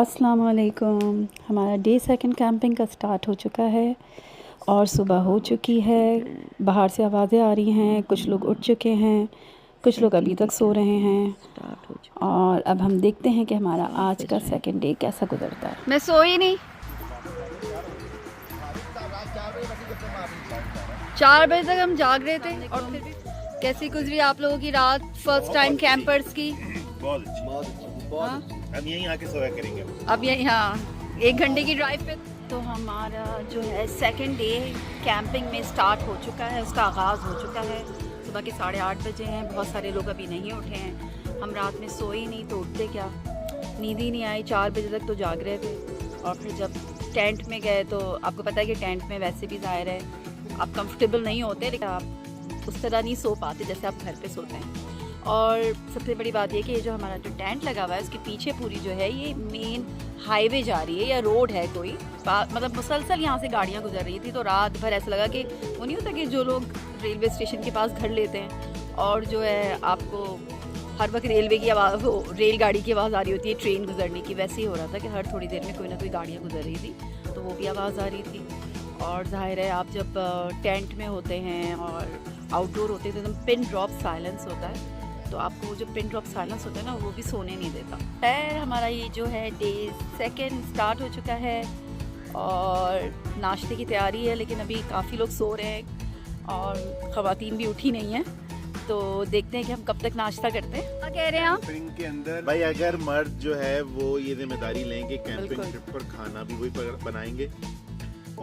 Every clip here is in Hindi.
अस्सलाम वालेकुम। हमारा डे सेकंड कैंपिंग का स्टार्ट हो चुका है और सुबह हो चुकी है। बाहर से आवाज़ें आ रही हैं, कुछ लोग उठ चुके हैं, कुछ लोग अभी तक सो रहे हैं। और अब हम देखते हैं कि हमारा आज का सेकंड डे कैसा गुजरता है। मैं सोई नहीं, 4 बजे तक हम जाग रहे थे। और फिर भी कैसी गुजरी आप लोगों की रात, फर्स्ट टाइम कैंपर्स की? बहुत अच्छी। हम यहीं आके सोया करेंगे। अब यही, हाँ, 1 घंटे की ड्राइव पे। तो हमारा जो है सेकंड डे कैंपिंग में स्टार्ट हो चुका है, उसका आगाज़ हो चुका है। सुबह के 8:30 बजे हैं, बहुत सारे लोग अभी नहीं उठे हैं। हम रात में सोए ही नहीं तो उठते क्या, नींद ही नहीं आई। 4 बजे तक तो जाग रहे थे। और फिर जब टेंट में गए तो आपको पता है कि टेंट में वैसे भी ज़ाहिर है आप कंफर्टेबल नहीं होते, लेकिन आप उस तरह नहीं सो पाते जैसे आप घर पे सोते हैं। और सबसे बड़ी बात ये कि ये जो हमारा जो टेंट लगा हुआ है उसके पीछे पूरी जो है ये मेन हाईवे जा रही है या रोड है कोई, मतलब मुसलसल यहाँ से गाड़ियाँ गुजर रही थी। तो रात भर ऐसा लगा कि वो नहीं होता कि जो लोग रेलवे स्टेशन के पास घर लेते हैं और जो है आपको हर वक्त रेलवे की आवाज़, वो रेलगाड़ी की आवाज़ आ रही होती है ट्रेन गुजरने की, वैसे ही हो रहा था कि हर थोड़ी देर में कोई ना कोई गाड़ियाँ गुजर रही थी, तो वो भी आवाज़ आ रही थी। और जाहिर है आप जब टेंट में होते हैं और आउटडोर होते हैं तो एकदम पिन ड्रॉप साइलेंस होता है, तो आपको वो जो पिन ड्रॉप साइलेंस होता है ना वो भी सोने नहीं देता। खैर हमारा ये जो है डे सेकंड स्टार्ट हो चुका है और नाश्ते की तैयारी है, लेकिन अभी काफ़ी लोग सो रहे हैं और ख़वातीन भी उठी नहीं है। तो देखते हैं कि हम कब तक नाश्ता करते हैं। क्या कह रहे हैं आप? कैंपिंग के अंदर भाई अगर मर्द जो है वो ये जिम्मेदारी लेंगे, कैंपिंग बिल्कुल। ट्रिप पर खाना भी वही बनाएंगे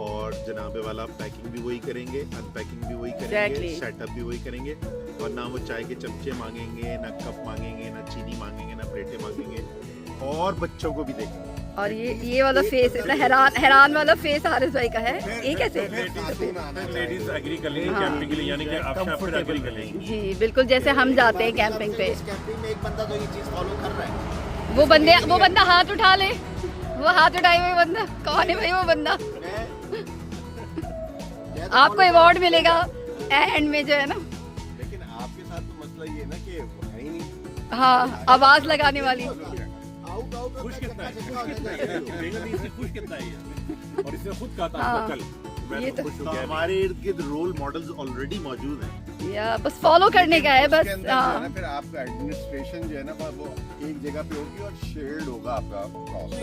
और जनाबे वाला पैकिंग भी वही करेंगे, अनपैकिंग भी वही करेंगे, Exactly. सेटअप भी वही करेंगे। और ना वो चाय के चमचे मांगेंगे, ना कप मांगेंगे, ना चीनी मांगेंगे, ना प्लेटें मांगेंगे, और बच्चों को भी देखेंगे। और ये वाला फेस, इतना हैरान वाला फेस हारिस भाई का है। ये कैसे? लेडीज एग्री कर लेंगी कैंपिंग के लिए, यानी कि आप फिर एग्री कर लेंगी। जी बिल्कुल, जैसे हम जाते हैं कैंपिंग पे। कैंपिंग में एक बंदा तो ये चीज फॉलो कर रहा है। वो बंदा हाथ उठा ले, वो हाथ उठाए हुए बंदा कौन है भाई? वो बंदा, आपको अवार्ड मिलेगा एंड में जो है ना। लेकिन आपके साथ तो मसला ये है ना कि वो है ही नहीं। हाँ, आवाज लगाने वाली। खुश कितना है, खुश कितना है ये? और इसने खुद कहा था हाँ, कल, मैं ये तो खुश हूँ कि हमारे इर्द गिर्द रोल मॉडल्स ऑलरेडी मौजूद हैं। या बस फॉलो करने का है बस। उसके अंदर जो है हाँ, ना, फिर आपका एडमिनिस्ट्रेशन जो है ना वो एक जगह पे होगी और शेयर्ड होगा आपका कॉस्ट।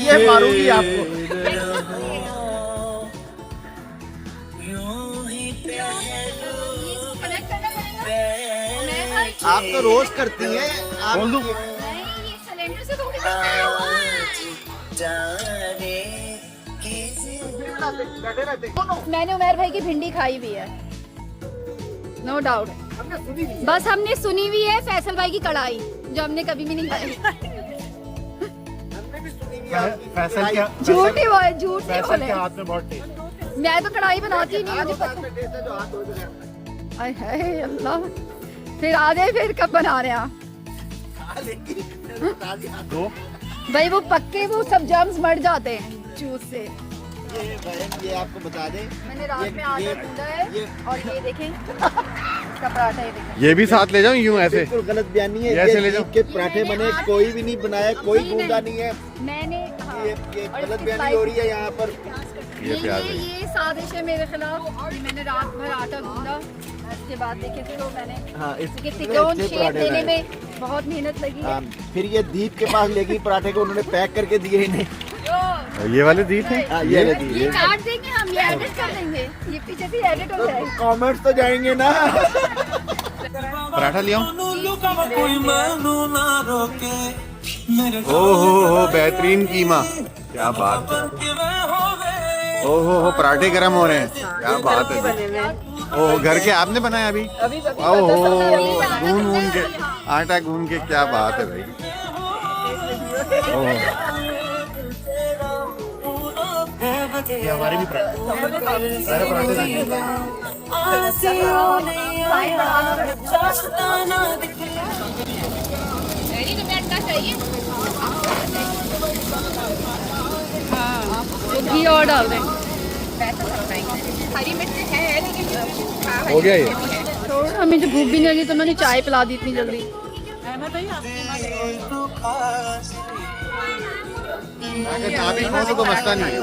ये मारूंगी आपको। आप तो रोज करती हैं। बोल दूं? मैंने उमर भाई की भिंडी खाई भी है, नो डाउट। बस हमने सुनी हुई है फैसल भाई की कढ़ाई, जो हमने कभी भी नहीं खाई। फैसल क्या? झूठ ही बोले, झूठ नहीं बोले। हाथ में बहुत टेस्ट। मैं तो कढ़ाई बनाती ही नहीं, मुझे पता। जो हाथ धो के आय हाय अल्लाह, फिर आ जाए, फिर कब बना रहे हैं आप? दो भाई वो पक्के, वो सब जर्म्स मर जाते हैं जूस से। ये बहन, ये आपको बता दें, मैंने रात में आटा ये- गूंदा है ये- और ये देखें इसका पराठा, ये देखें। ये भी साथ ले जाऊं यूं ऐसे? बिल्कुल गलत बयानी है। ऐसे ले ये जाओ। जीप के पराठे मैंने बने, आज- कोई भी नहीं बनाया, कोई नहीं, गूंगा नहीं। नहीं है। मैंने हाँ, ये और गलत इसकी बयानी हो रही है यहाँ पर। ये प्याज है। ये साजिश है मेरे खिलाफ। ये मैंने रात भर आटा गूंदा, उसके बाद देखे थे तो मैंने हाँ, इसके इतने तिकोन अच्छे शेप पराठे देने बनाए। में बहुत मेहनत लगी है। हाँ, फिर ये दीप के पास लेगी पराठे को, उन्होंने पैक करके दिए इन्हें। ये वाले दीप हैं? हाँ, ये ले दी। ये काट देंगे हम, ये एडिट कर देंगे, ये पीछे से एडिट हो जाएगा। कमेंट्स तो जाएंगे ना। पराठा लिया? ओहो बेहतरीन कीमा, क्या बात है। ओहो पराठे गरम हो रहे हैं, क्या बात है जी। ओह घर के आपने बनाया अभी? ओहो गून के, आटा गून के, क्या बात है भाई। ओह ये हमारे भी सारे घी और डाल दें। हो गया ये? तो हमें जो भूख भी नहीं लगी तो मैंने चाय पिला दी इतनी जल्दी। अगर ना भी खाऊं तो मसला नहीं है।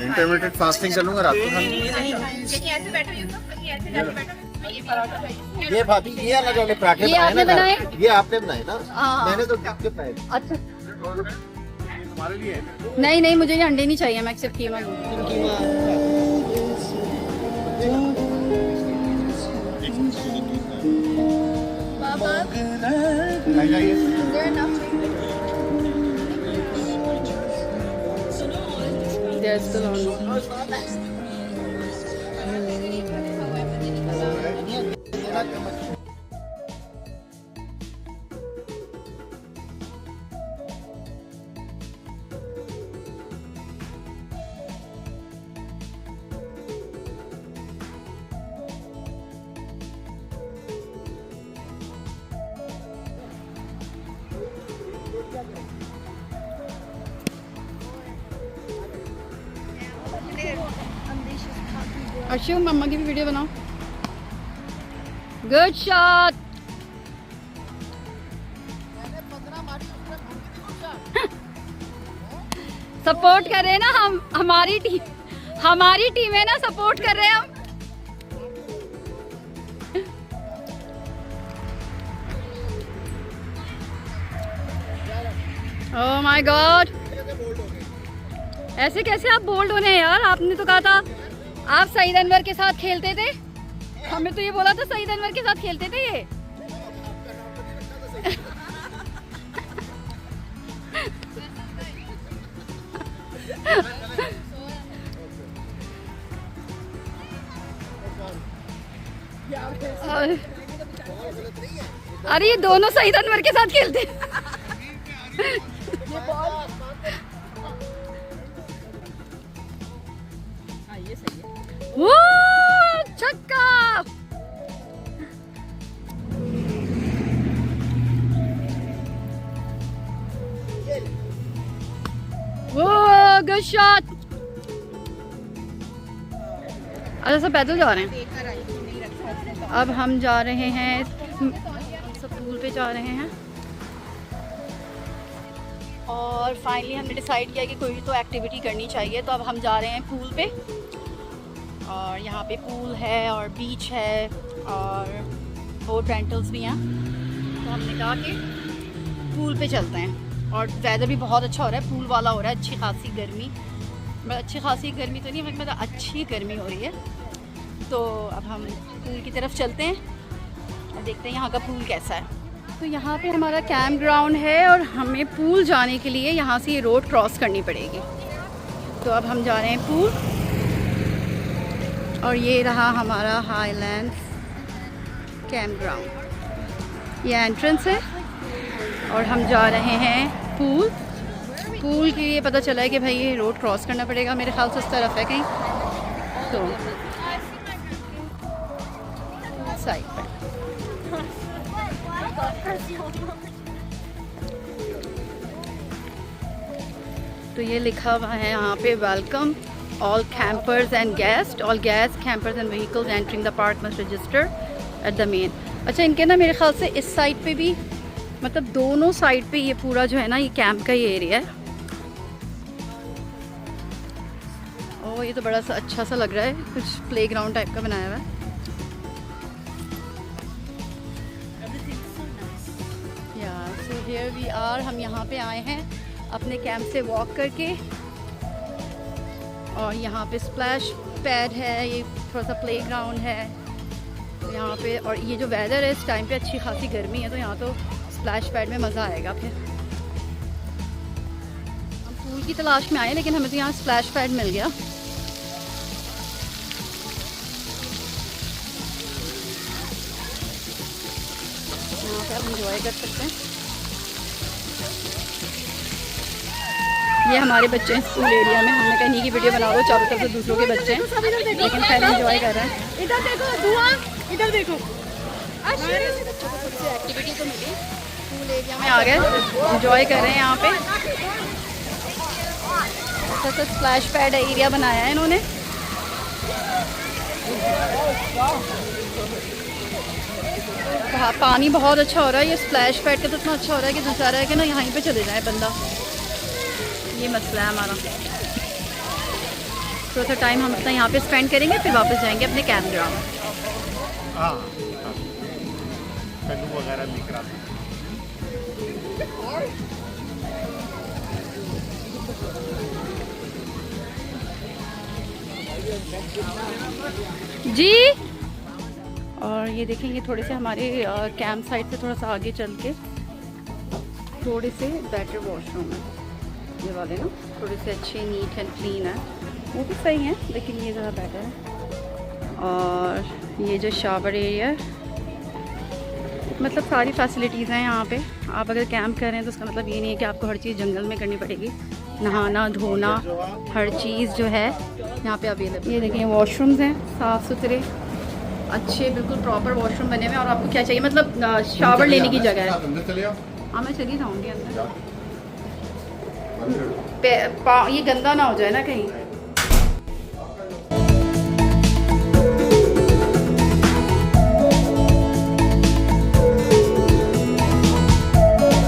इंटरमीडिएट फास्टिंग कर लूंगा रात को खाने। ये भाभी ये अलग वाले पराठे ये आपने बनाए? ये आपने बनाए ना? हाँ। मैंने तो आपके बनाए। अच्छा हमारे लिए है। नहीं नहीं, मुझे ये अंडे नहीं चाहिए, मैं सिर्फ कीमा लूँगी। आ जाइए। There's still on. अर्शु मम्मा की भी वीडियो बनाओ। Good shot. सपोर्ट कर रहे हैं ना हम, हमारी टीम है ना, सपोर्ट कर रहे हैं हम। ओह माय गॉड, ऐसे कैसे आप बोल्ड होने हैं यार? आपने तो कहा था आप सईद अनवर के साथ खेलते थे, हमें तो ये बोला था सईद अनवर के साथ खेलते थे ये। अरे ये दोनों सईद अनवर के साथ खेलते। वो छक्का। वो गुड शॉट। अच्छा सब पैदल जा रहे हैं। अब हम जा रहे हैं, सब पूल पे जा रहे हैं। और फाइनली हमने डिसाइड किया कि कोई तो एक्टिविटी करनी चाहिए, तो अब हम जा रहे हैं पूल पे। और यहाँ पे पूल है और बीच है और बोट रेंटल्स भी हैं, तो हमने कहा कि पूल पे चलते हैं। और वेदर भी बहुत अच्छा हो रहा है, पूल वाला हो रहा है, अच्छी खासी गर्मी, मतलब अच्छी खासी गर्मी तो नहीं, मतलब अच्छी गर्मी हो रही है। तो अब हम पूल की तरफ चलते हैं और देखते हैं यहाँ का पूल कैसा है। तो यहाँ पे हमारा कैंप ग्राउंड है और हमें पूल जाने के लिए यहाँ से ये रोड क्रॉस करनी पड़ेगी। तो अब हम जा रहे हैं पूल, और ये रहा हमारा हाईलैंड्स कैंप ग्राउंड, ये एंट्रेंस है। और हम जा रहे हैं पूल के लिए। पता चला है कि भाई ये रोड क्रॉस करना पड़ेगा, मेरे ख्याल से उस तरफ है कहीं, तो साइड पर। तो ये लिखा हुआ है यहाँ पे, welcome all campers and guests, all guests, campers and vehicles entering the park must register at the main। अच्छा, इनके ना मेरे ख्याल से इस साइड पे भी, मतलब दोनों साइड पे ये पूरा जो है ना, ये कैंप का ये एरिया है। ओह ये तो बड़ा सा अच्छा सा लग रहा है, कुछ प्लेग्राउंड टाइप का बनाया हुआ है। या सो हियर वी आर, हम यहाँ पे आए हैं अपने कैंप से वॉक करके। और यहाँ पे स्प्लैश पैड है, ये थोड़ा सा प्लेग्राउंड है तो यहाँ पे। और ये जो वेदर है इस टाइम पे, अच्छी खासी गर्मी है, तो यहाँ तो स्प्लैश पैड में मज़ा आएगा। फिर हम पूल की तलाश में आए, लेकिन हमें तो यहाँ स्प्लैश पैड मिल गया। यहाँ पे आप इंजॉय कर सकते हैं। ये हमारे बच्चे हैं स्कूल एरिया में, हमने कहीं की वीडियो बना लो, चारों तरफ से दूसरों के बच्चे हैं, लेकिन पहले एंजॉय कर रहे हैं। इधर देखो धुआं, इधर देखो। बच्चों को कुछ एक्टिविटी तो मिली, स्कूल एरिया में आ गए, एंजॉय कर रहे हैं यहाँ पे। अच्छा सा स्प्लैश पैड एरिया बनाया है इन्होंने। पानी बहुत अच्छा हो रहा है, ये स्प्लैश पैड का तो इतना अच्छा हो रहा है कि दिल चाह रहा है कि ना यहीं पे चले जाए बंदा। ये मसला है हमारा। थोड़ा सा टाइम हम अपना यहाँ पे स्पेंड करेंगे, फिर वापस जाएंगे अपने कैंप ग्राउंड। हाँ कद्दू वगैरह दिख रहा था। जी। और ये देखेंगे थोड़े से हमारे कैंप साइट से थोड़ा सा आगे चल के थोड़े से बेटर वॉशरूम है ये वाले ना, थोड़े से अच्छे नीट एंड क्लीन है, वो भी सही है लेकिन ये ज़्यादा बेटर है। और ये जो शावर एरिया है, मतलब सारी फैसिलिटीज़ हैं यहाँ पे। आप अगर कैंप कर रहे हैं तो उसका मतलब ये नहीं है कि आपको हर चीज़ जंगल में करनी पड़ेगी। नहाना धोना हर चीज़ जो है यहाँ पे अवेलेबल। ये देखिए वॉशरूम्स हैं साफ़ सुथरे अच्छे, बिल्कुल प्रॉपर वॉशरूम बने हुए हैं। और आपको क्या चाहिए, मतलब शावर लेने की जगह है। अंदर चले आओ। हाँ मैं चली जाऊँगी अंदर। ये गंदा ना हो जाए ना कहीं।